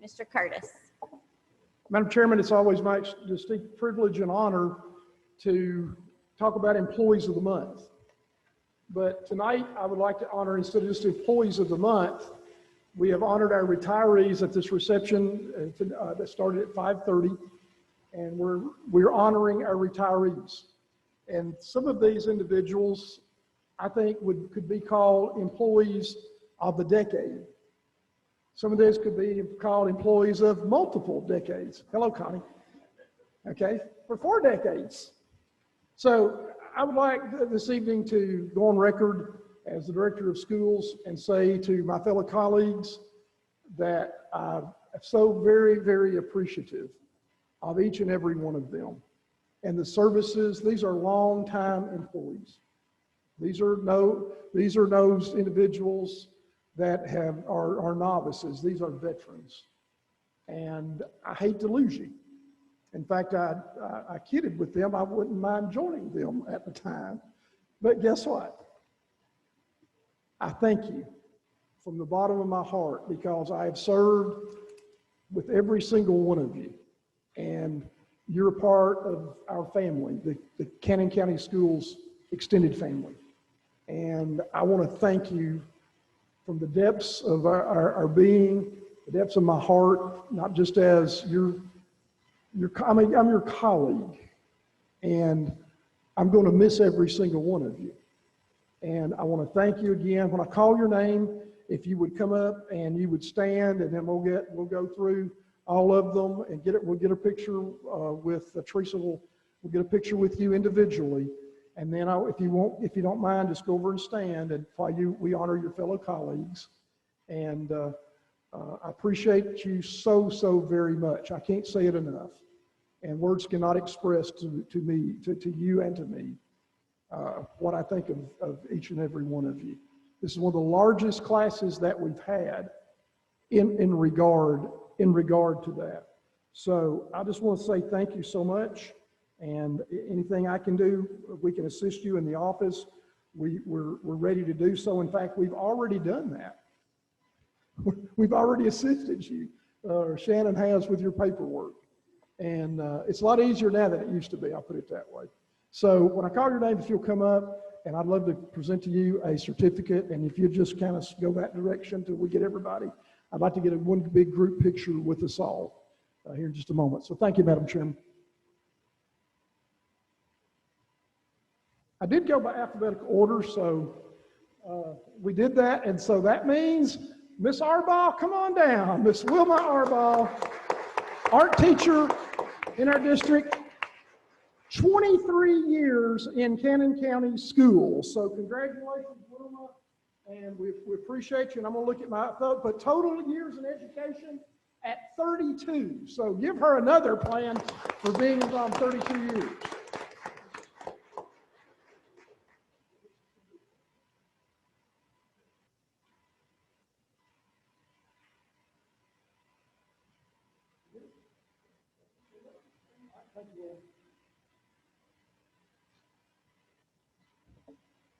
Mr. Curtis. Madam Chairman, it's always my distinct privilege and honor to talk about Employees of the Month. But tonight, I would like to honor, instead of just Employees of the Month, we have honored our retirees at this reception that started at 5:30, and we're honoring our retirees. And some of these individuals, I think, could be called employees of the decade. Some of these could be called employees of multiple decades. Hello, Connie. Okay, for 4 decades. So I would like this evening to go on record as the director of schools and say to my fellow colleagues that I'm so very, very appreciative of each and every one of them. And the services, these are longtime employees. These are those individuals that are novices. These are veterans. And I hate to lose you. In fact, I kidded with them. I wouldn't mind joining them at the time. But guess what? I thank you from the bottom of my heart, because I have served with every single one of you. And you're a part of our family, the Cannon County Schools extended family. And I want to thank you from the depths of our being, the depths of my heart, not just as I'm your colleague, and I'm going to miss every single one of you. And I want to thank you again. When I call your name, if you would come up and you would stand, and then we'll go through all of them and we'll get a picture with Teresa. We'll get a picture with you individually. And then if you don't mind, just go over and stand, and we honor your fellow colleagues. And I appreciate you so, so very much. I can't say it enough. And words cannot express to you and to me, what I think of each and every one of you. This is one of the largest classes that we've had in regard to that. So I just want to say thank you so much. And anything I can do, we can assist you in the office. We're ready to do so. In fact, we've already done that. We've already assisted you. Shannon has with your paperwork. And it's a lot easier now than it used to be, I'll put it that way. So when I call your name, if you'll come up, and I'd love to present to you a certificate. And if you just kind of go that direction till we get everybody, I'd like to get one big group picture with us all here in just a moment. So thank you, Madam Chairman. I did go by alphabetical order, so we did that. And so that means Miss Arbaugh, come on down. Miss Wilma Arbaugh, art teacher in our district, 23 years in Cannon County Schools. So congratulations, Wilma, and we appreciate you. And I'm going to look at but total years in education at 32. So give her another plan for being involved 32 years.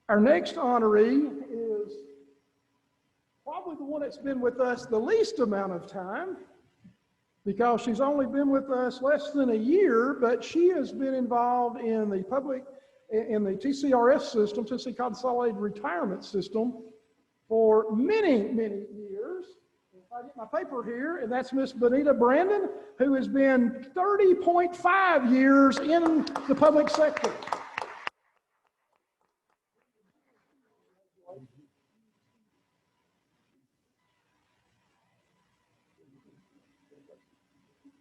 Our next honoree is probably the one that's been with us the least amount of time, because she's only been with us less than a year, but she has been involved in the TCRS system, Tennessee Consolidated Retirement System, for many, many years. If I get my paper here, and that's Miss Benita Brandon, who has been 30.5 years in the public sector.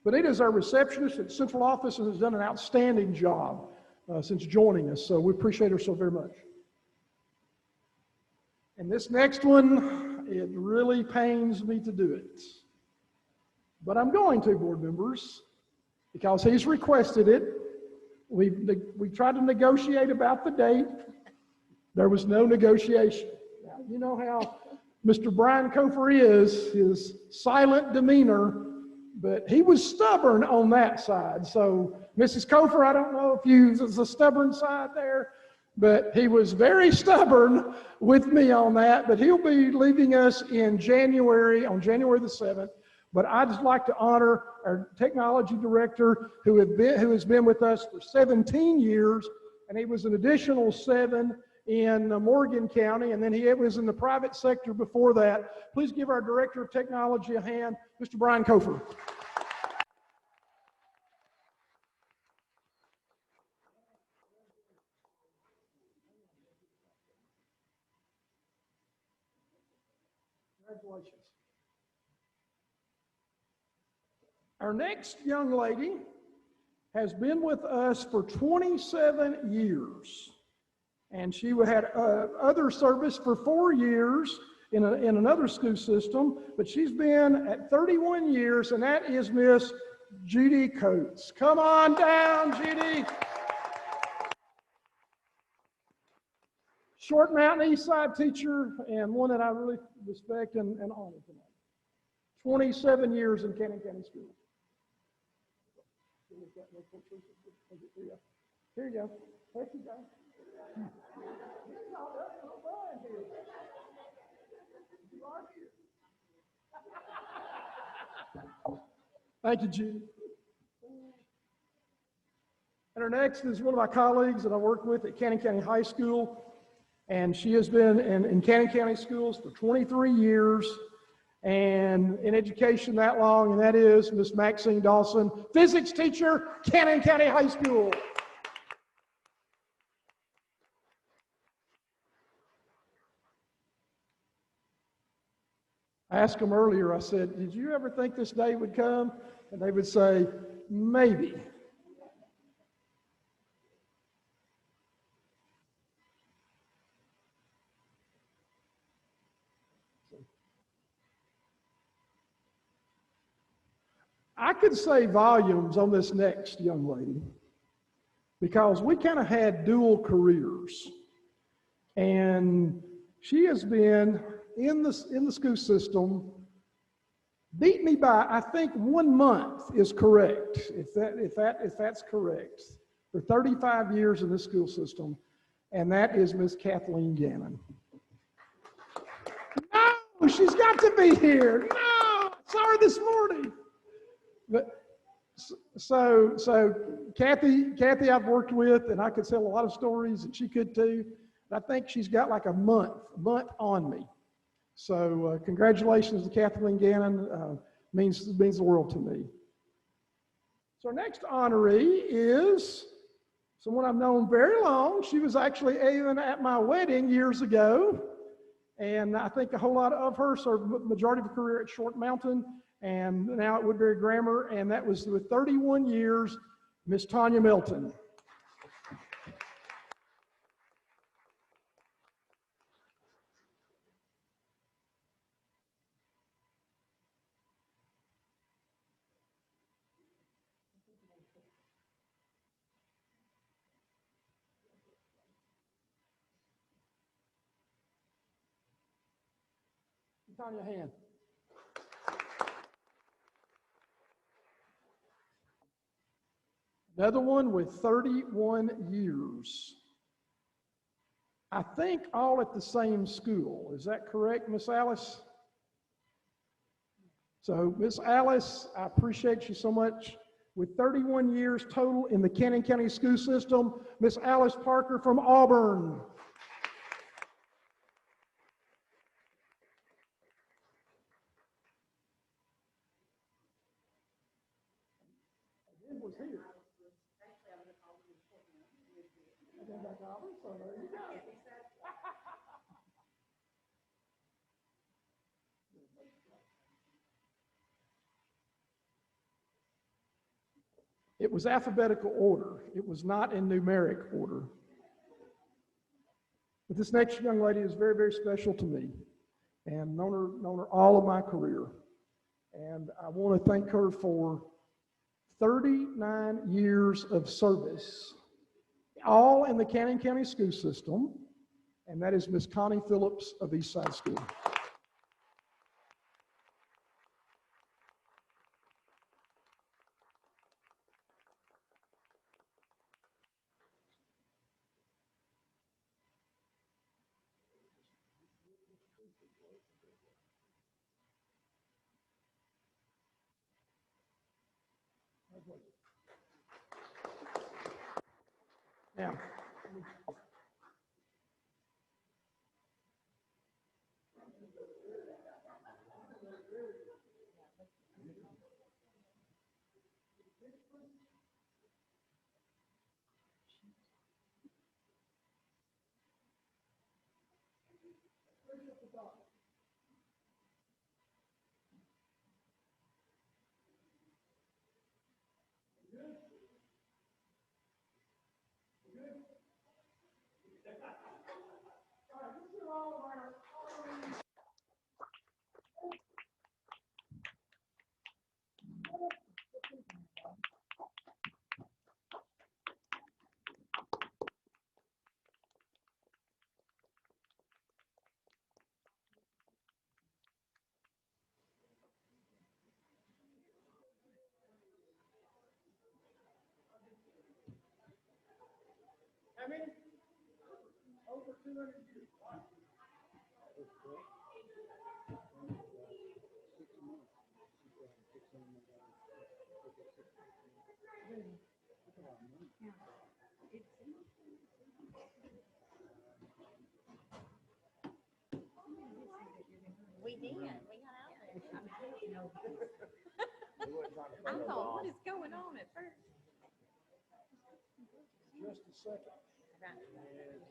Benita is our receptionist at Central Office and has done an outstanding job since joining us, so we appreciate her so very much. And this next one, it really pains me to do it, but I'm going to, board members, because he's requested it. We tried to negotiate about the date. There was no negotiation. Now, you know how Mr. Brian Kofer is, his silent demeanor, but he was stubborn on that side. So, Mrs. Kofer, I don't know if there's a stubborn side there, but he was very stubborn with me on that. But he'll be leaving us on January the 7th. But I'd just like to honor our technology director who has been with us for 17 years, and he was an additional 7 in Morgan County, and then he was in the private sector before that. Please give our Director of Technology a hand, Mr. Brian Kofer. Congratulations. Our next young lady has been with us for 27 years. And she had other service for 4 years in another school system, but she's been at 31 years, and that is Miss Judy Coates. Come on down, Judy. Short Mountain East Side teacher, and one that I really respect and honor tonight. 27 years in Cannon County Schools. Here you go. There you go. Thank you, Judy. And our next is one of my colleagues that I work with at Cannon County High School, and she has been in Cannon County schools for 23 years and in education that long, and that is Miss Maxine Dawson, physics teacher, Cannon County High School. I asked them earlier, I said, did you ever think this day would come? And they would say, maybe. I could say volumes on this next young lady because we kind of had dual careers. And she has been in the school system, beat me by, I think 1 month is correct, if that's correct, for 35 years in this school system, and that is Miss Kathleen Gannon. No, she's got to be here. No, I saw her this morning. But so Kathy I've worked with, and I could tell a lot of stories, and she could too. I think she's got like a month on me. So congratulations to Kathleen Gannon. Means the world to me. So our next honoree is someone I've known very long. She was actually even at my wedding years ago. And I think a whole lot of her served the majority of her career at Short Mountain and now at Woodbury Grammar. And that was with 31 years, Miss Tanya Melton. Tanya, hand. Another one with 31 years. I think all at the same school. Is that correct, Miss Alice? So, Miss Alice, I appreciate you so much. With 31 years total in the Cannon County school system, Miss Alice Parker from Auburn. Was here. So there you go. It was alphabetical order. It was not in numeric order. But this next young lady is very, very special to me, and known her all of my career. And I want to thank her for 39 years of service, all in the Cannon County school system, and that is Miss Connie Phillips of Eastside School. Now, how many? Over 200 years. We did. We got out there. I thought, what is going on at first? Just a second. Right.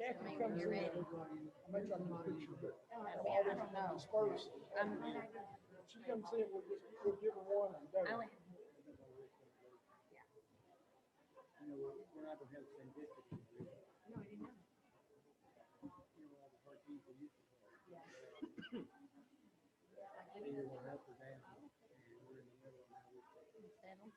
Kathy Maybe comes you're in. ready. I may try to get a picture, but I all don't know. dispersed. She comes in, we'll give her one and go. Only- We're not gonna have the same district. No, I didn't know. You're gonna have to dance. We're in the middle of now. Settle.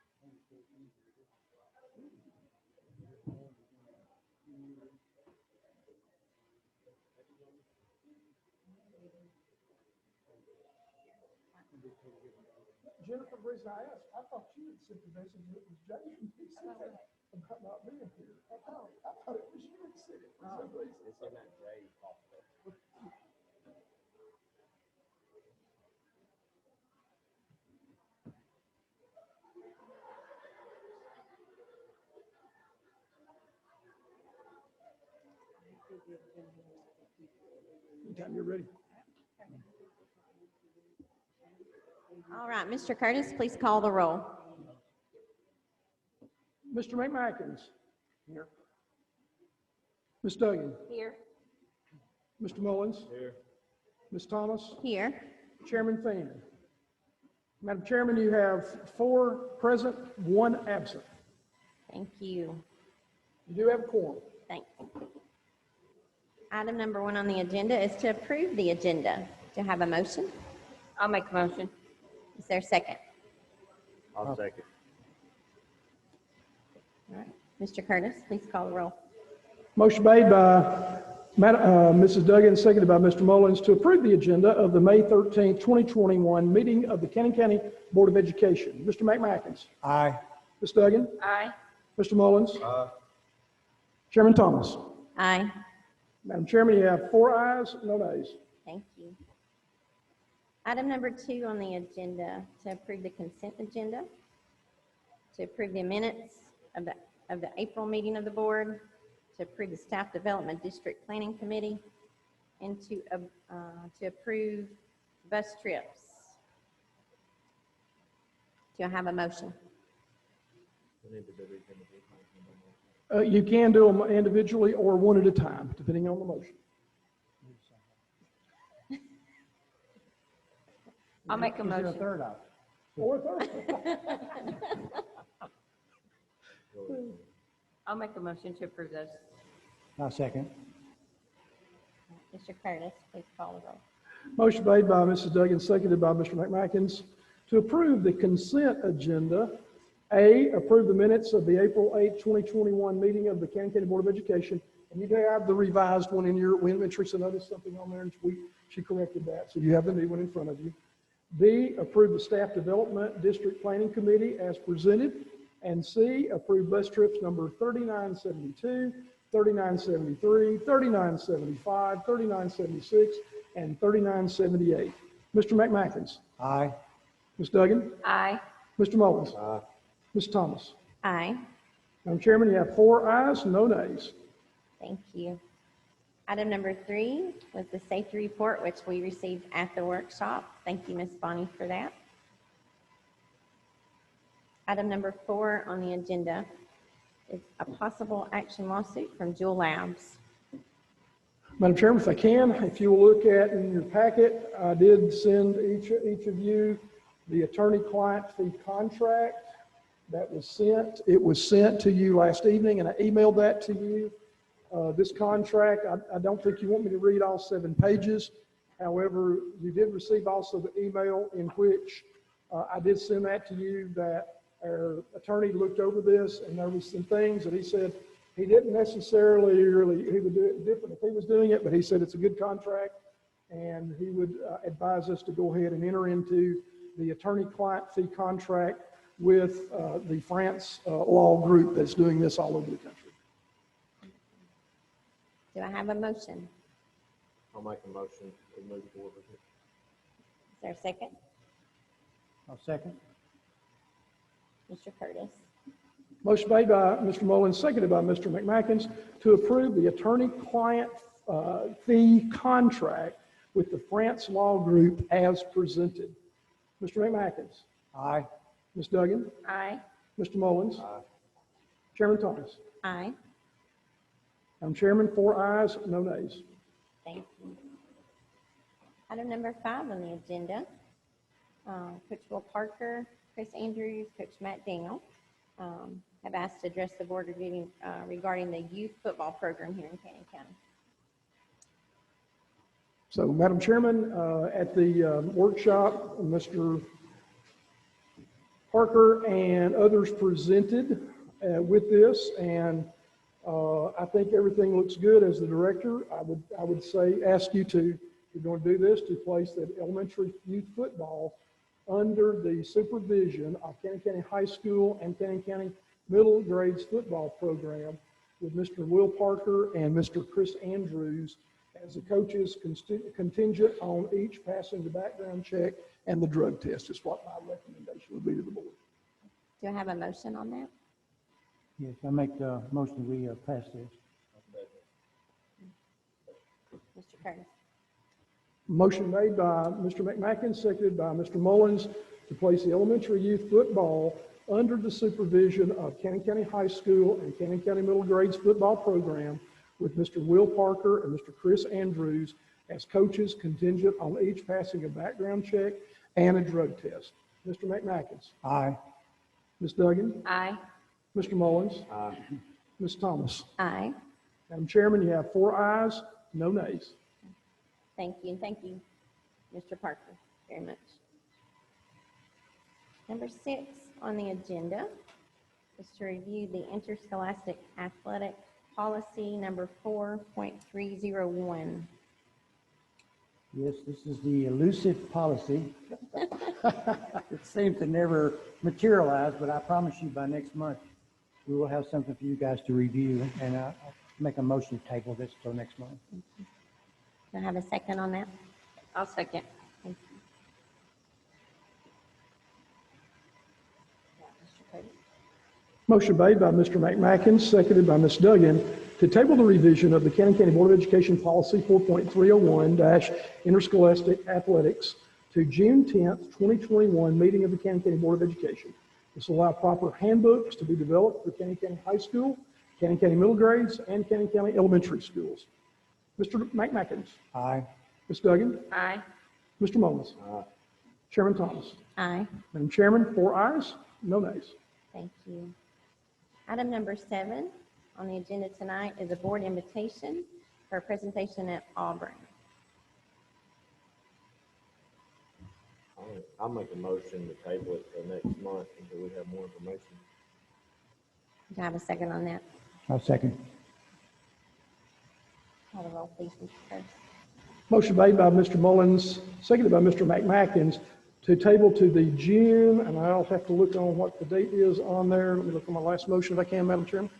Jennifer, the reason I asked, I thought you had sent the message that it was James about not being here. I thought it was you that sent it for some reason. It's in that J hospital. Anytime you're ready. All right, Mr. Curtis, please call the roll. Mr. McMackins. Here. Ms. Duggan. Here. Mr. Mullins. Here. Ms. Thomas. Here. Chairman Fan. Madam Chairman, you have 4 present, 1 absent. Thank you. You do have a quorum. Thanks. Item number 1 on the agenda is to approve the agenda. Do you have a motion? I'll make a motion. Is there a second? I'll second. All right. Mr. Curtis, please call the roll. Motion made by Mrs. Duggan, seconded by Mr. Mullins to approve the agenda of the May 13th, 2021 meeting of the Cannon County Board of Education. Mr. McMackins. Aye. Ms. Duggan. Aye. Mr. Mullins. Aye. Chairman Thomas. Aye. Madam Chairman, you have 4 ayes, no nays. Thank you. Item number 2 on the agenda, to approve the consent agenda, to approve the minutes of the April meeting of the board, to approve the Staff Development District Planning Committee, and to approve bus trips. Do I have a motion? You can do them individually or one at a time, depending on the motion. I'll make a Is there motion. a third option? Or a third. I'll make a motion to approve those. I'll second. Mr. Curtis, please call the roll. Motion made by Mrs. Duggan, seconded by Mr. McMackins to approve the consent agenda. A, approve the minutes of the April 8th, 2021 meeting of the Cannon County Board of Education. And you have the revised one in your, when Teresa noticed something on there and she corrected that. So you have the new one in front of you. B, approve the Staff Development District Planning Committee as presented. And C, approve bus trips number 3972, 3973, 3975, 3976, and 3978. Mr. McMackins. Aye. Ms. Duggan. Aye. Mr. Mullins. Aye. Ms. Thomas. Aye. Madam Chairman, you have 4 ayes, no nays. Thank you. Item number 3 was the safety report, which we received at the workshop. Thank you, Ms. Bonnie, for that. Item number 4 on the agenda is a possible action lawsuit from Jewel Labs. Madam Chairman, if I can, if you will look at in your packet, I did send each of you the attorney-client fee contract that was sent. It was sent to you last evening, and I emailed that to you. This contract, I don't think you want me to read all 7 pages. However, you did receive also the email in which I did send that to you, that our attorney looked over this, and there was some things that he said he didn't necessarily he would do it different if he was doing it, but he said it's a good contract, and he would advise us to go ahead and enter into the attorney-client fee contract with the France law group that's doing this all over the country. Do I have a motion? I'll make a motion to move forward with it. Is there a second? I'll second. Mr. Curtis? Motion made by Mr. Mullins, seconded by Mr. McMackins, to approve the attorney-client fee contract with the France Law Group as presented. Mr. McMackins? Aye. Ms. Duggan? Aye. Mr. Mullins? Aye. Chairman Thomas? Aye. Madam Chairman, 4 ayes, no nays. Thank you. Item number 5 on the agenda, Coach Will Parker, Chris Andrews, Coach Matt Daniel have asked to address the board regarding the youth football program here in Cannon County. So, Madam Chairman, at the workshop, Mr. Parker and others presented with this, and I think everything looks good. As the director, I would say, ask you to, if you're going to do this, to place the elementary youth football under the supervision of Cannon County High School and Cannon County Middle Grades football program with Mr. Will Parker and Mr. Chris Andrews as the coaches contingent on each passing the background check and the drug test is what my recommendation would be to the board. Do I have a motion on that? Yes, I make the motion we pass this. Mr. Curtis? Motion made by Mr. McMacken, seconded by Mr. Mullins to place the elementary youth football under the supervision of Cannon County High School and Cannon County Middle Grades football program with Mr. Will Parker and Mr. Chris Andrews as coaches contingent on each passing a background check and a drug test. Mr. McMackins? Aye. Ms. Duggan? Aye. Mr. Mullins? Aye. Ms. Thomas? Aye. Madam Chairman, you have 4 ayes, no nays. Thank you, and thank you, Mr. Parker, very much. Number 6 on the agenda is to review the interscholastic athletic policy number 4.301. Yes, this is the elusive policy. It seems to never materialize, but I promise you by next month, we will have something for you guys to review, and I'll make a motion to table this till next month. Do I have a second on that? I'll second. Thank you. Mr. Curtis? Motion made by Mr. McMacken, seconded by Ms. Duggan, to table the revision of the Cannon County Board of Education Policy 4.301-Interscholastic Athletics to June 10th, 2021 meeting of the Cannon County Board of Education. This will allow proper handbooks to be developed for Cannon County High School, Cannon County Middle Grades, and Cannon County Elementary Schools. Mr. McMackins? Aye. Ms. Duggan? Aye. Mr. Mullins? Aye. Chairman Thomas? Aye. Madam Chairman, 4 ayes, no nays. Thank you. Item number 7 on the agenda tonight is a board invitation for a presentation at Auburn. I'll make a motion to table it till next month until we have more information. Do I have a second on that? I'll second. Call the roll, please, Mr. Curtis. Motion made by Mr. Mullins, seconded by Mr. McMackins, to table to the June, and I'll have to look on what the date is on there. Let me look at my last motion if I can, Madam Chairman.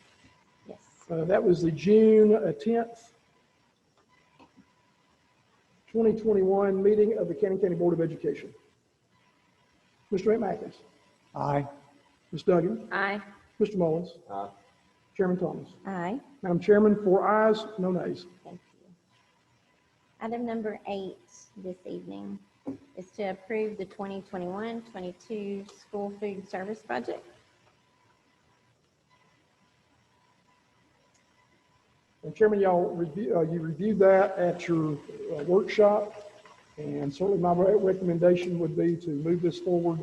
Yes. That was the June 10th, 2021 meeting of the Cannon County Board of Education. Mr. McMackins? Aye. Ms. Duggan, Aye. Mr. Mullins, Aye. Chairman Thomas. Aye. Madam Chairman, 4 ayes, no nays. Thank you. Item number 8 this evening is to approve the 2021-22 school food service budget. And Chairman, you reviewed that at your workshop, and certainly my recommendation would be to move this forward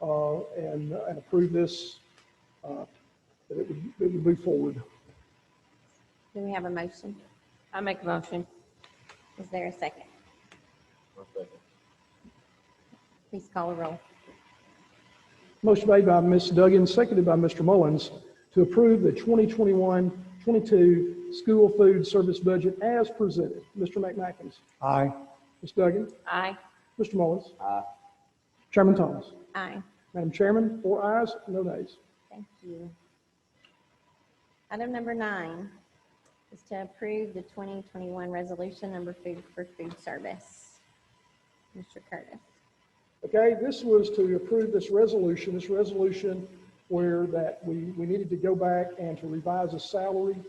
and approve this, that it would move forward. Do we have a motion? I'll make a motion. Is there a second? I'll second. Please call the roll. Motion made by Ms. Duggan, seconded by Mr. Mullins, to approve the 2021-22 school food service budget as presented. Mr. McMackins. Aye. Ms. Duggan. Aye. Mr. Mullins. Aye. Chairman Thomas. Aye. Madam Chairman, 4 ayes, no nays. Thank you. Item number 9 is to approve the 2021 resolution number food for food service. Mr. Curtis. Okay, this was to approve this resolution where that we needed to go back and to revise a salary.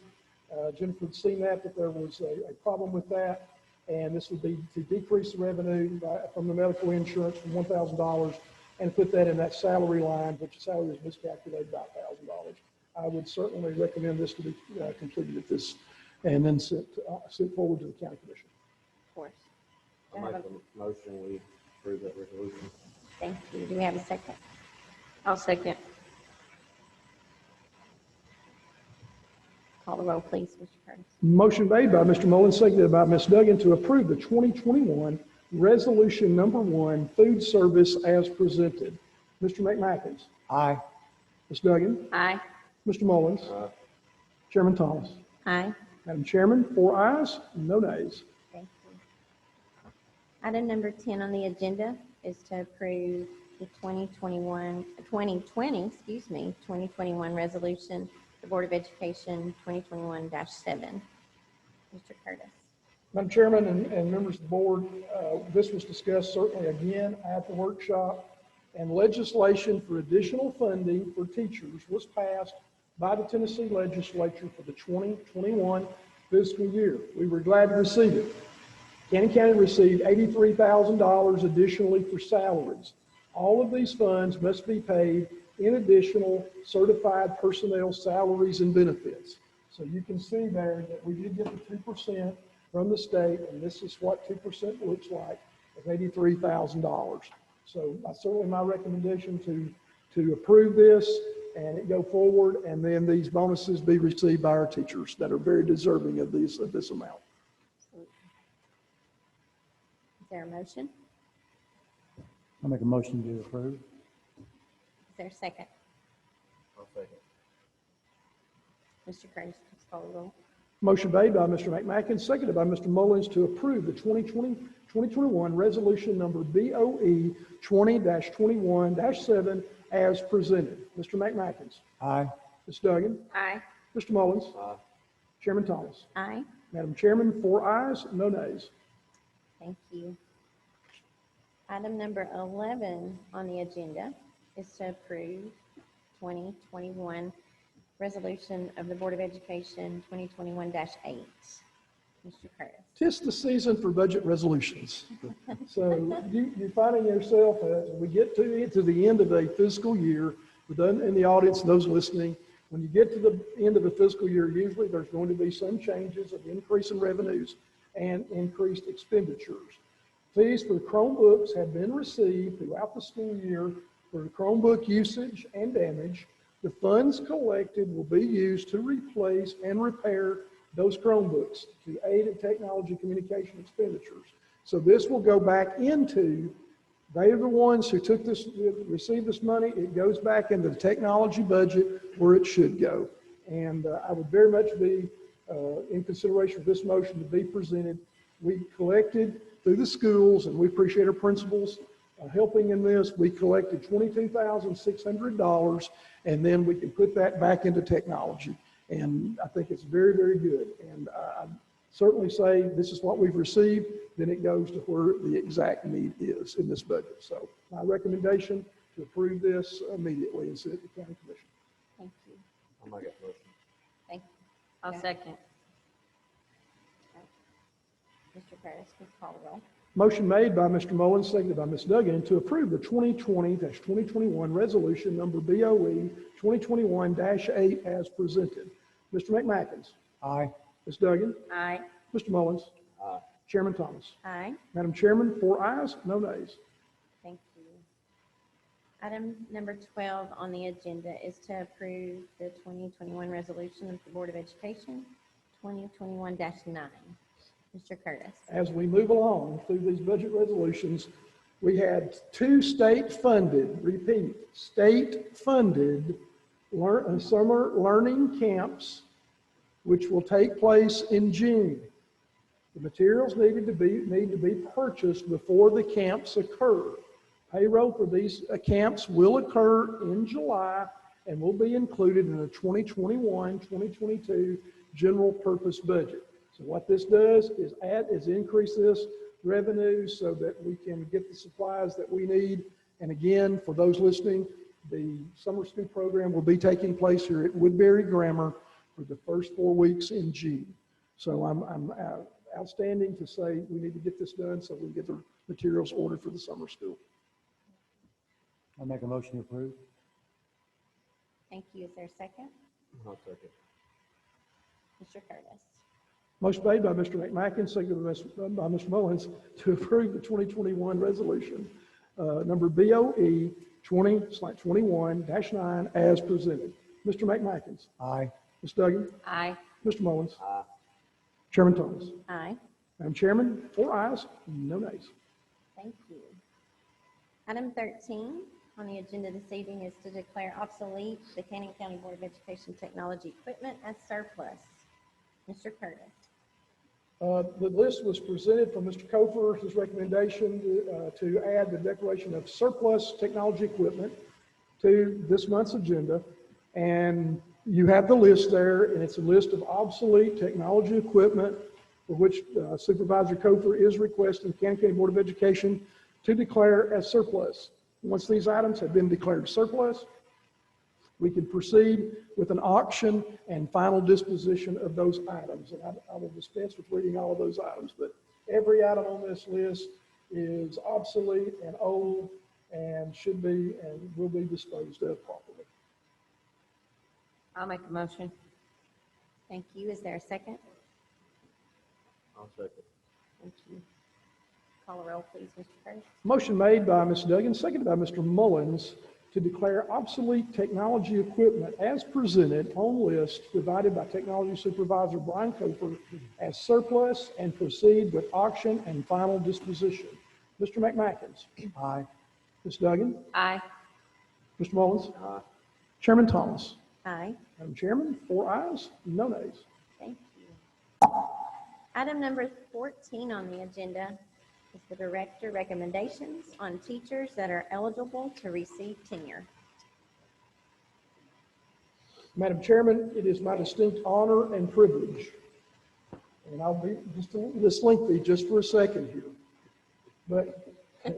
Jennifer had seen that there was a problem with that, and this would be to decrease the revenue from the medical insurance from $1,000 and put that in that salary line, which the salary is miscalculated by $1,000. I would certainly recommend this to be completed at this and then sent forward to the county commission. Of course. I'll make a motion, we approve that resolution. Thank you. Do we have a second? I'll second. Call the roll, please, Mr. Curtis. Motion made by Mr. Mullins, seconded by Ms. Duggan to approve the 2021 resolution number 1 food service as presented. Mr. McMackins. Aye. Ms. Duggan. Aye. Mr. Mullins. Aye. Chairman Thomas. Aye. Madam Chairman, 4 ayes, no nays. Thank you. Item number 10 on the agenda is to approve the 2021 resolution, the Board of Education 2021-7. Mr. Curtis. Madam Chairman and members of the board, this was discussed certainly again at the workshop, and legislation for additional funding for teachers was passed by the Tennessee legislature for the 2021 fiscal year. We were glad to receive it. Cannon County received $83,000 additionally for salaries. All of these funds must be paid in additional certified personnel salaries and benefits. So you can see there that we did get the 2% from the state, and this is what 2% looks like, of $83,000. So certainly my recommendation to approve this and it go forward, and then these bonuses be received by our teachers that are very deserving of this amount. Is there a motion? I'll make a motion to approve. Is there a second? I'll second. Mr. Curtis, please call the roll. Motion made by Mr. McMackins, seconded by Mr. Mullins to approve the 2021 resolution number BOE 20-21-7 as presented. Mr. McMackins. Aye. Ms. Duggan. Aye. Mr. Mullins. Aye. Chairman Thomas. Aye. Madam Chairman, 4 ayes, no nays. Thank you. Item number 11 on the agenda is to approve 2021 resolution of the Board of Education 2021-8. Mr. Curtis. 'Tis the season for budget resolutions. So you're finding yourself, as we get to the end of a fiscal year, for those in the audience, those listening, when you get to the end of a fiscal year, usually there's going to be some changes of increase in revenues and increased expenditures. Fees for the Chromebooks have been received throughout the school year for the Chromebook usage and damage. The funds collected will be used to replace and repair those Chromebooks to aid in technology communication expenditures. So this will go back into, they are the ones who took this, received this money. It goes back into the technology budget where it should go. And I would very much be in consideration of this motion to be presented. We collected through the schools, and we appreciate our principals helping in this. We collected $22,600, and then we can put that back into technology. And I think it's very, very good. And I certainly say this is what we've received, then it goes to where the exact need is in this budget. So my recommendation to approve this immediately and send it to the county commission. Thank you. I'll make that motion. Thank I'll second. you. Mr. Curtis, please call the roll. Motion made by Mr. Mullins, seconded by Ms. Duggan to approve the 2020-2021 resolution number BOE 2021-8 as presented. Mr. McMackins. Aye. Ms. Duggan. Aye. Mr. Mullins. Aye. Chairman Thomas. Aye. Madam Chairman, 4 ayes, no nays. Thank you. Item number 12 on the agenda is to approve the 2021 resolution of the Board of Education, 2021-9. Mr. Curtis. As we move along through these budget resolutions, we had 2 state-funded, repeat, state-funded summer learning camps, which will take place in June. The materials need to be purchased before the camps occur. Payroll for these camps will occur in July and will be included in the 2021-2022 general purpose budget. So what this does is increase this revenue so that we can get the supplies that we need. And again, for those listening, the summer school program will be taking place here at Woodbury Grammar for the first 4 weeks in June. So I'm outstanding to say we need to get this done so we can get the materials ordered for the summer school. I'll make a motion to approve. Thank you. Is there a second? I'll second. Mr. Curtis. Motion made by Mr. McMacken, seconded by Mr. Mullins to approve the 2021 resolution number BOE 20/21-9 as presented. Mr. McMackins. Aye. Ms. Duggan. Aye. Mr. Mullins. Aye. Chairman Thomas. Aye. Madam Chairman, 4 ayes, no nays. Thank you. Item 13 on the agenda this evening is to declare obsolete the Canyon County Board of Education technology equipment as surplus. Mr. Curtis. The list was presented from Mr. Kofer, his recommendation to add the declaration of surplus technology equipment to this month's agenda. And you have the list there, and it's a list of obsolete technology equipment for which Supervisor Kofer is requesting Canyon County Board of Education to declare as surplus. Once these items have been declared surplus, we can proceed with an auction and final disposition of those items. And I will dispense with reading all of those items, but every item on this list is obsolete and old and should be and will be disposed of properly. I'll make a motion. Thank you. Is there a second? I'll second. Thank you. Call the roll, please, Mr. Curtis. Motion made by Ms. Duggan, seconded by Mr. Mullins to declare obsolete technology equipment as presented on list provided by Technology Supervisor Brian Kofer as surplus and proceed with auction and final disposition. Mr. McMackins. Aye. Ms. Duggan. Aye. Mr. Mullins. Aye. Chairman Thomas. Aye. Madam Chairman, 4 ayes, no nays. Thank you. Item number 14 on the agenda is the director recommendations on teachers that are eligible to receive tenure. Madam Chairman, it is my distinct honor and privilege, and I'll be just a little this lengthy just for a second here, but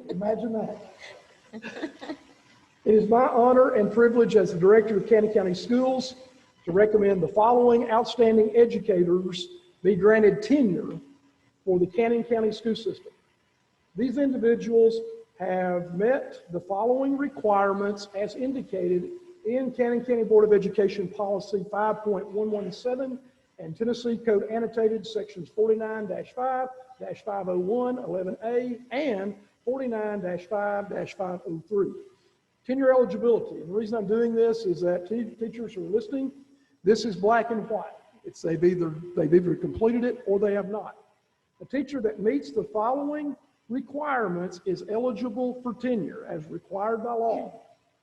imagine that. It is my honor and privilege as the director of Canyon County Schools to recommend the following outstanding educators be granted tenure for the Canyon County school system. These individuals have met the following requirements as indicated in Canyon County Board of Education Policy 5.117 and Tennessee Code Annotated Sections 49-5, 501, 11A, and 49-5-503. Tenure eligibility. And the reason I'm doing this is that teachers who are listening, this is black and white. They've either completed it or they have not. A teacher that meets the following requirements is eligible for tenure as required by law.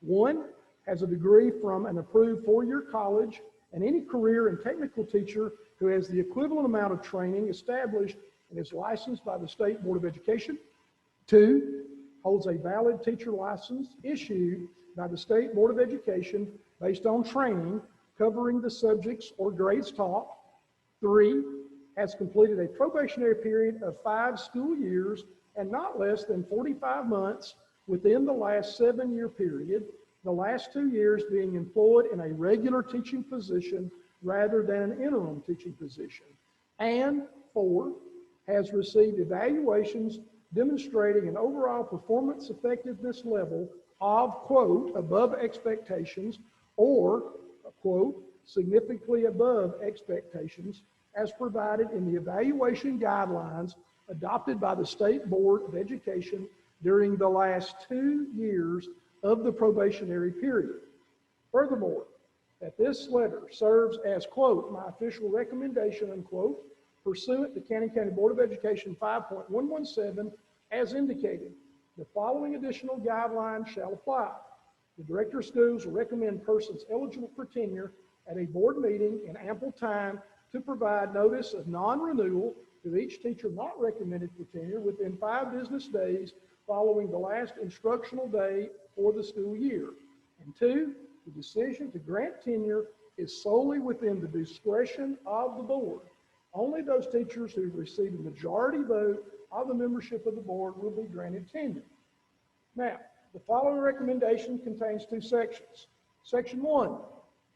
1, has a degree from an approved 4-year college, and any career and technical teacher who has the equivalent amount of training established and is licensed by the State Board of Education. 2, holds a valid teacher license issued by the State Board of Education based on training covering the subjects or grades taught. 3, has completed a probationary period of 5 school years and not less than 45 months within the last 7-year period, the last 2 years being employed in a regular teaching position rather than an interim teaching position. And 4, has received evaluations demonstrating an overall performance effectiveness level of, quote, above expectations, or, quote, significantly above expectations as provided in the evaluation guidelines adopted by the State Board of Education during the last 2 years of the probationary period. Furthermore, that this letter serves as, quote, my official recommendation, unquote, pursuant to Cannon County Board of Education 5.117, as indicated. The following additional guidelines shall apply. The Director of Schools will recommend persons eligible for tenure at a board meeting in ample time to provide notice of non-renewal to each teacher not recommended for tenure within 5 business days following the last instructional day for the school year. And 2, the decision to grant tenure is solely within the discretion of the board. Only those teachers who receive a majority vote of the membership of the board will be granted tenure. Now, the following recommendation contains 2 sections. Section 1,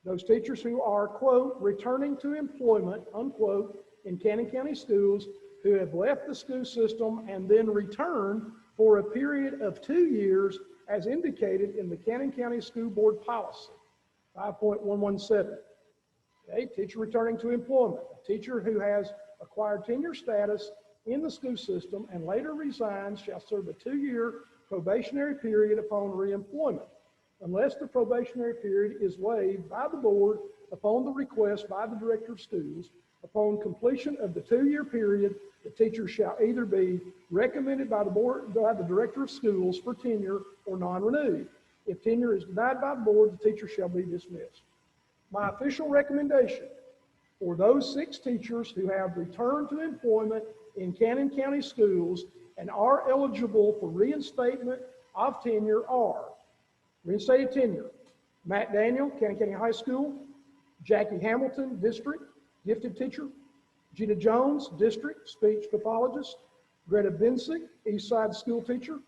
those teachers who are, quote, returning to employment, unquote, in Cannon County schools who have left the school system and then return for a period of 2 years as indicated in the Cannon County School Board Policy 5.117. Okay, teacher returning to employment, a teacher who has acquired tenure status in the school system and later resigns shall serve a 2-year probationary period upon reemployment, unless the probationary period is waived by the board upon the request by the Director of Schools. Upon completion of the 2-year period, the teacher shall either be recommended by the board, by the Director of Schools for tenure or non-renewed. If tenure is denied by the board, the teacher shall be dismissed. My official recommendation for those 6 teachers who have returned to employment in Cannon County schools and are eligible for reinstatement of tenure are reinstated tenure: Matt Daniel, Cannon County High School; Jackie Hamilton, District, Gifted Teacher; Gina Jones, District, Speech Pathologist; Greta Bensick, East Side School Teacher;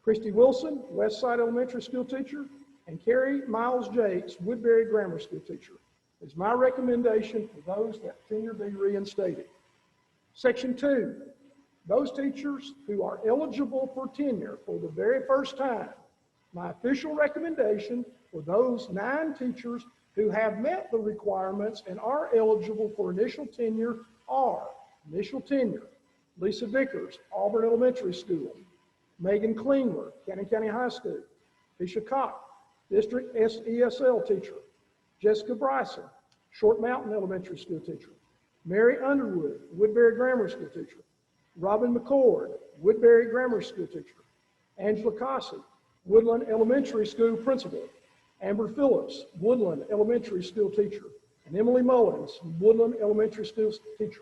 Christy Wilson, West Side Elementary School Teacher; and Carrie Miles Jakes, Woodbury Grammar School Teacher. It's my recommendation for those that tenure be reinstated. Section 2, those teachers who are eligible for tenure for the very first time. My official recommendation for those 9 teachers who have met the requirements and are eligible for initial tenure are initial tenure: Lisa Vickers, Auburn Elementary School; Megan Klingler, Cannon County High School; Tisha Cox, District ESL Teacher; Jessica Bryson, Short Mountain Elementary School Teacher; Mary Underwood, Woodbury Grammar School Teacher; Robin McCord, Woodbury Grammar School Teacher; Angela Cossey, Woodland Elementary School Principal; Amber Phillips, Woodland Elementary School Teacher; and Emily Mullins, Woodland Elementary School Teacher.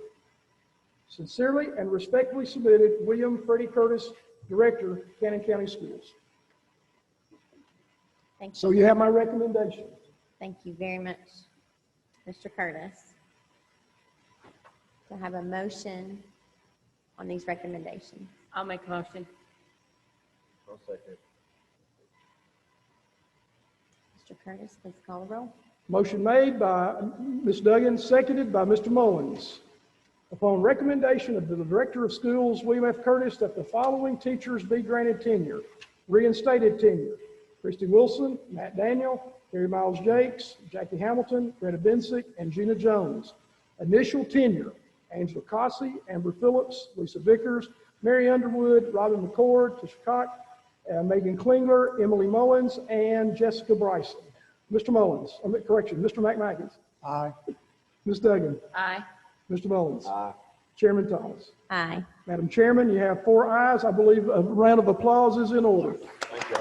Sincerely and respectfully submitted, William Freddie Curtis, Director, Cannon County Schools. Thank So you. you have my recommendation. Thank you very much, Mr. Curtis. To have a motion on these recommendations. I'll make a motion. I'll second. Mr. Curtis, please call the roll. Motion made by Ms. Duggan, seconded by Mr. Mullins. Upon recommendation of the Director of Schools, William F. Curtis, that the following teachers be granted tenure, reinstated tenure: Christy Wilson, Matt Daniel, Carrie Miles Jakes, Jackie Hamilton, Greta Bensick, and Gina Jones. Initial tenure: Angela Cossey, Amber Phillips, Lisa Vickers, Mary Underwood, Robin McCord, Tisha Cox, Megan Klingler, Emily Mullins, and Jessica Bryson. Mr. Mullins, correction, Mr. McMackins. Aye. Ms. Duggan. Aye. Mr. Mullins. Aye. Chairman Thomas. Aye. Madam Chairman, you have 4 ayes. I believe a round of applause is in order. Thank you.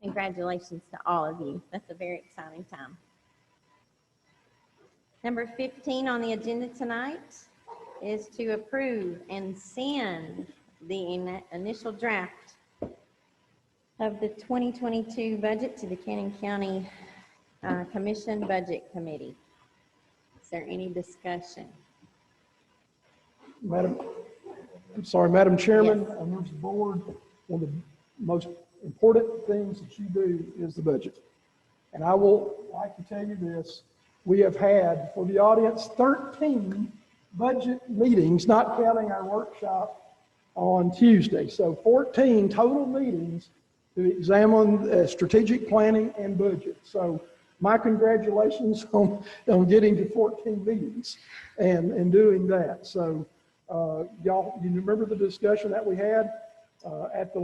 Congratulations to all of you. That's a very exciting time. Number 15 on the agenda tonight is to approve and send the initial draft of the 2022 budget to the Cannon County Commission Budget Committee. Is there any discussion? Madam Chairman, members of the board, one of the most important things that you do is the budget. And I will like to tell you this, we have had, for the audience, 13 budget meetings, not counting our workshop on Tuesday. So 14 total meetings to examine strategic planning and budget. So my congratulations on getting to 14 meetings and doing that. So y'all, you remember the discussion that we had at the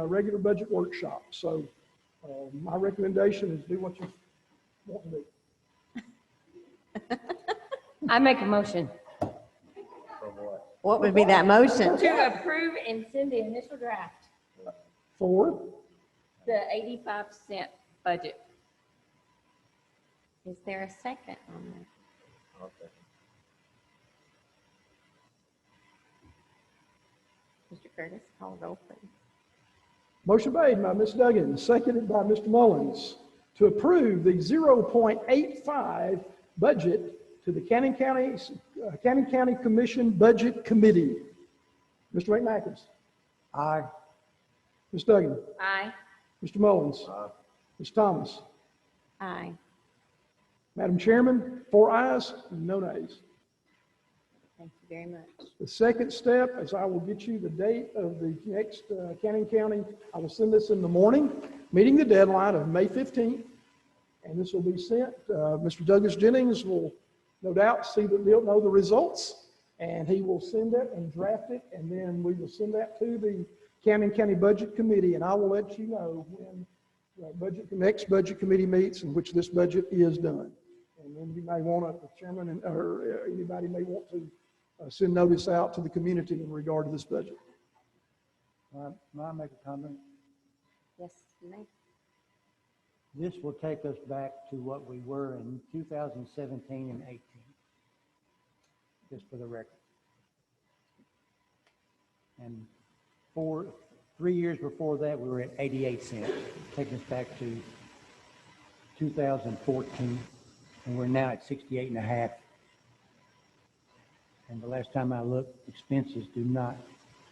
regular budget workshop. So my recommendation is do what you want to do. I make a motion From what? What would be that motion? to approve and send the initial draft, For, the 85-cent budget. Is there a second on that? I'll second. Mr. Curtis, call the roll, please. motion made by Ms. Duggan, seconded by Mr. Mullins, to approve the 0.85 budget to the Cannon County Commission Budget Committee. Mr. McMackins, Aye. Ms. Duggan, Aye. Mr. Mullins, Aye. Ms. Thomas. Aye. Madam Chairman, 4 ayes, no nays. Thank you very much. The second step is I will get you the date of the next Cannon County. I will send this in the morning, meeting the deadline of May 15th. And this will be sent. Mr. Douglas Jennings will no doubt know the results, and he will send it and draft it, and then we will send that to the Cannon County Budget Committee, and I will let you know when the next budget committee meets in which this budget is done. And then you may want to, the chairman or anybody may want to send notice out to the community in regard to this budget. May I make a comment? Yes, you may. This will take us back to what we were in 2017 and 18, just for the record. And 3 years before that, we were at 88 cents, taking us back to 2014, and we're now at 68 and a half. And the last time I looked, expenses do not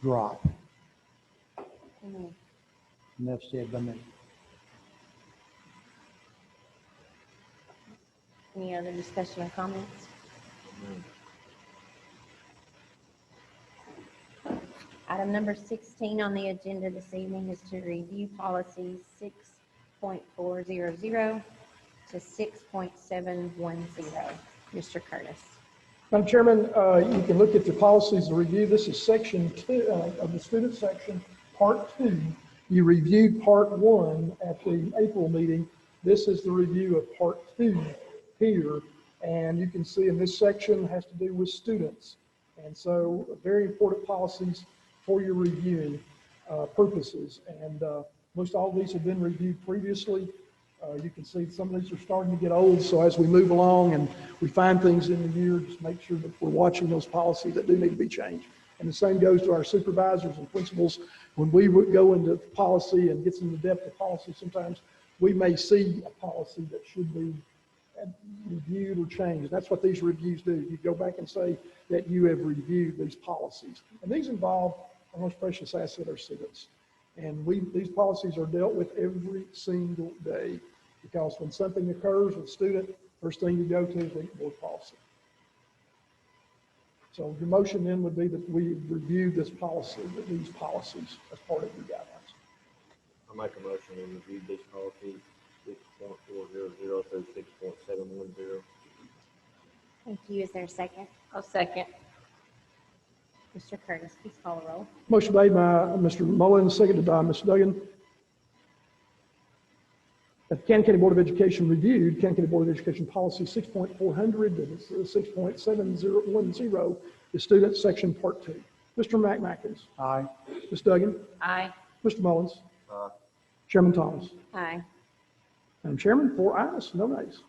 drop. Amen. Enough said by me. Any other discussion or comments? Item number 16 on the agenda this evening is to review policies 6.400 to 6.710. Mr. Curtis. Madam Chairman, you can look at the policies to review. This is section 2 of the student section, part 2. You reviewed part 1 at the April meeting. This is the review of part 2 here. And you can see in this section has to do with students. And so very important policies for your reviewing purposes. And most all of these have been reviewed previously. You can see some of these are starting to get old. So as we move along and we find things in the year, just make sure that we're watching those policies that do need to be changed. And the same goes to our supervisors and principals. When we would go into policy and get into the depth of policy, sometimes we may see a policy that should be reviewed or changed. That's what these reviews do. You go back and say that you have reviewed these policies. And these involve our most precious asset, our students. And these policies are dealt with every single day, because when something occurs with a student, first thing you go to is the board policy. So your motion then would be that we review this policy, these policies as part of your guidelines. I'll make a motion to review this policy 6.400 through 6.710. Thank you. Is there a second? I'll second. Mr. Curtis, please call the roll. Motion made by Mr. Mullins, seconded by Ms. Duggan. That the Cannon County Board of Education reviewed Cannon County Board of Education policy 6.400 to 6.710, the student section part 2. Mr. McMackins. Aye. Ms. Duggan. Aye. Mr. Mullins. Aye. Chairman Thomas. Aye. Madam Chairman, 4 ayes, no nays.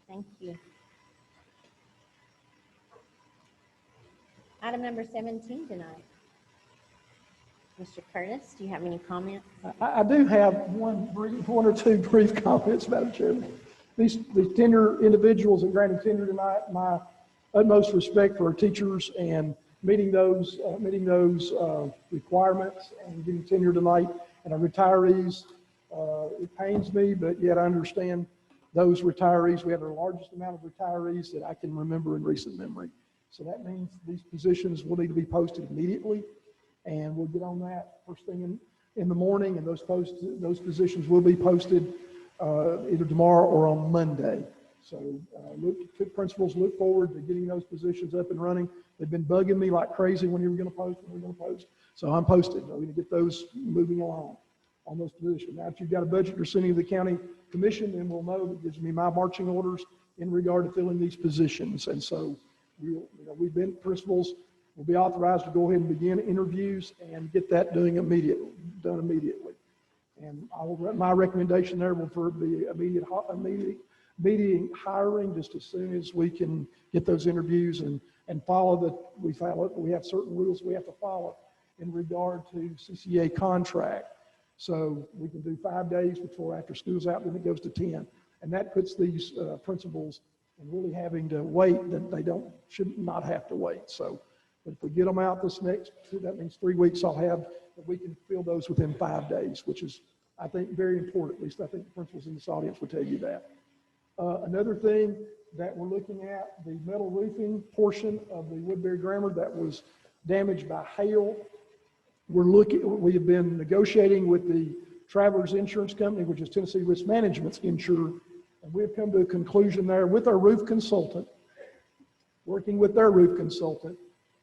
Thank you. Item number 17 tonight. Mr. Curtis, do you have any comments? I do have one or two brief comments, Madam Chairman. These tenure individuals that granted tenure tonight, my utmost respect for our teachers and meeting those requirements and getting tenure tonight. And our retirees, it pains me, but yet I understand those retirees. We have the largest amount of retirees that I can remember in recent memory. So that means these positions will need to be posted immediately, and we'll get on that first thing in the morning, and those positions will be posted either tomorrow or on Monday. So principals look forward to getting those positions up and running. They've been bugging me like crazy when you were going to post, when we're going to post. So I'm posted. We're going to get those moving along on those positions. Now, if you've got a budget you're sending to the county commission, then we'll know that gives me my marching orders in regard to filling these positions. And so principals will be authorized to go ahead and begin interviews and get that done immediately. And my recommendation there will be immediate hiring just as soon as we can get those interviews and we have certain rules we have to follow in regard to CCA contract. So we can do 5 days before after school's out, then it goes to 10. And that puts these principals in really having to wait, that they should not have to wait. So, but if we get them out that means 3 weeks I'll have, that we can fill those within 5 days, which is, I think, very important. At least I think the principals in this audience will tell you that. Another thing that we're looking at, the metal roofing portion of the Woodbury Grammar that was damaged by hail. We have been negotiating with the Travelers Insurance Company, which is Tennessee Risk Management's insurer, and we have come to a conclusion there with our roof consultant, working with their roof consultant,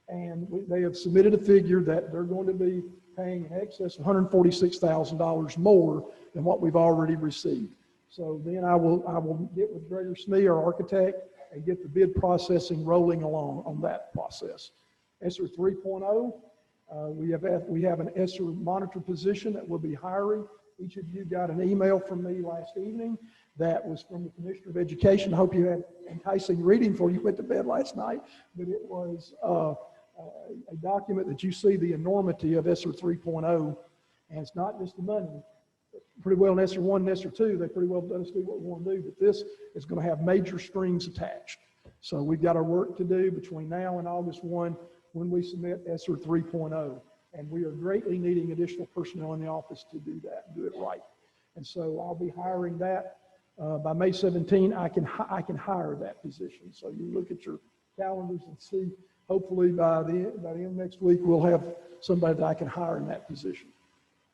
and they have submitted a figure that they're going to be paying in excess of $146,000 more than what we've already received. So then I will get with Gregor Smee, our architect, and get the bid processing rolling along on that process. ESSER 3.0, we have an ESSER monitor position that we'll be hiring. Each of you got an email from me last evening that was from the Commissioner of Education. I hope you had enticing reading before you went to bed last night, but it was a document that you see the enormity of ESSER 3.0, and it's not just the money. Pretty well in ESSER 1 and ESSER 2, they pretty well done us do what we want to do, but this is going to have major strings attached. So we've got our work to do between now and August 1 when we submit ESSER 3.0, and we are greatly needing additional personnel in the office to do that, do it right. And so I'll be hiring that. By May 17, I can hire that position. So you look at your calendars and see, hopefully by the end of next week, we'll have somebody that I can hire in that position.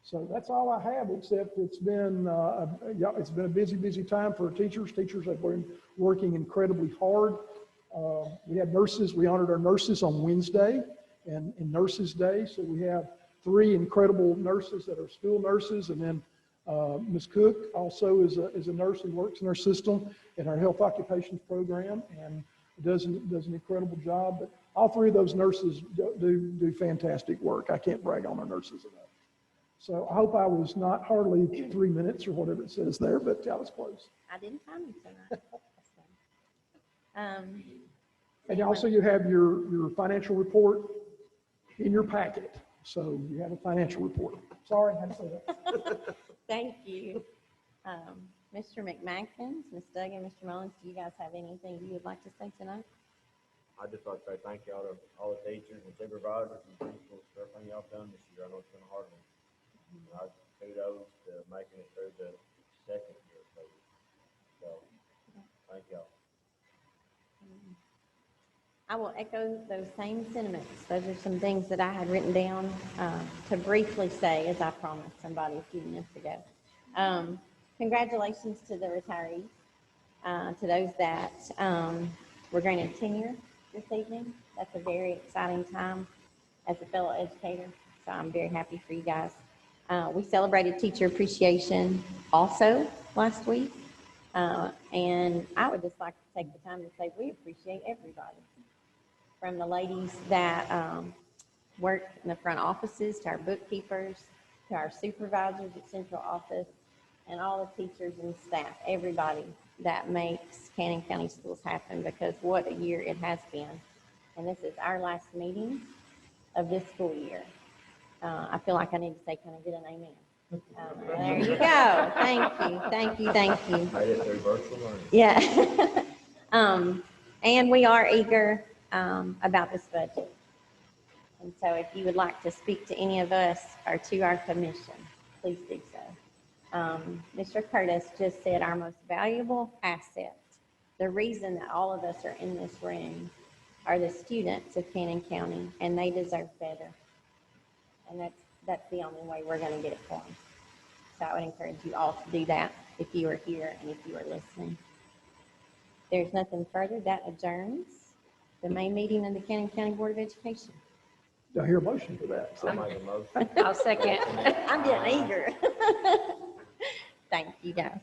So that's all I have, except it's been a busy time for teachers. Teachers have been working incredibly hard. We had nurses. We honored our nurses on Wednesday and in Nurses Day. So we have 3 incredible nurses that are school nurses, and then Ms. Cook also is a nurse who works in our system in our health occupations program and does an incredible job. But all 3 of those nurses do fantastic work. I can't brag on our nurses enough. So I hope I was not hardly 3 minutes or whatever it says there, but I was close. I didn't time you tonight. And also you have your financial report in your packet. So you have a financial report. Sorry, I had to say that. Thank you. Mr. McMackins, Ms. Duggan, Mr. Mullins, do you guys have anything you would like to say tonight? I'd just like to say thank y'all to all the teachers and supervisors and principals for everything y'all done this year. I know it's been a hard one. Kudos to making it through the second year of COVID. So, thank y'all. I will echo those same sentiments. Those are some things that I had written down to briefly say, as I promised somebody a few minutes ago. Congratulations to the retirees, to those that were granted tenure this evening. That's a very exciting time as a fellow educator, so I'm very happy for you guys. We celebrated Teacher Appreciation also last week, and I would just like to take the time to say we appreciate everybody, from the ladies that work in the front offices, to our bookkeepers, to our supervisors at central office, and all the teachers and staff, everybody that makes Cannon County Schools happen, because what a year it has been. And this is our last meeting of this school year. I feel like I need to say, can I get an amen? There you go. Thank you. I did through virtual learning. Yeah. And we are eager about this budget. And so if you would like to speak to any of us or to our commission, please do so. Mr. Curtis just said our most valuable asset, the reason that all of us are in this room, are the students of Cannon County, and they deserve better. And that's the only way we're going to get it for them. So I would encourage you all to do that if you are here and if you are listening. There's nothing further. That adjourns the May meeting of the Cannon County Board of Education. Do I hear a motion for that? I'll make a motion. I'll second. I'm getting eager. Thank you, guys.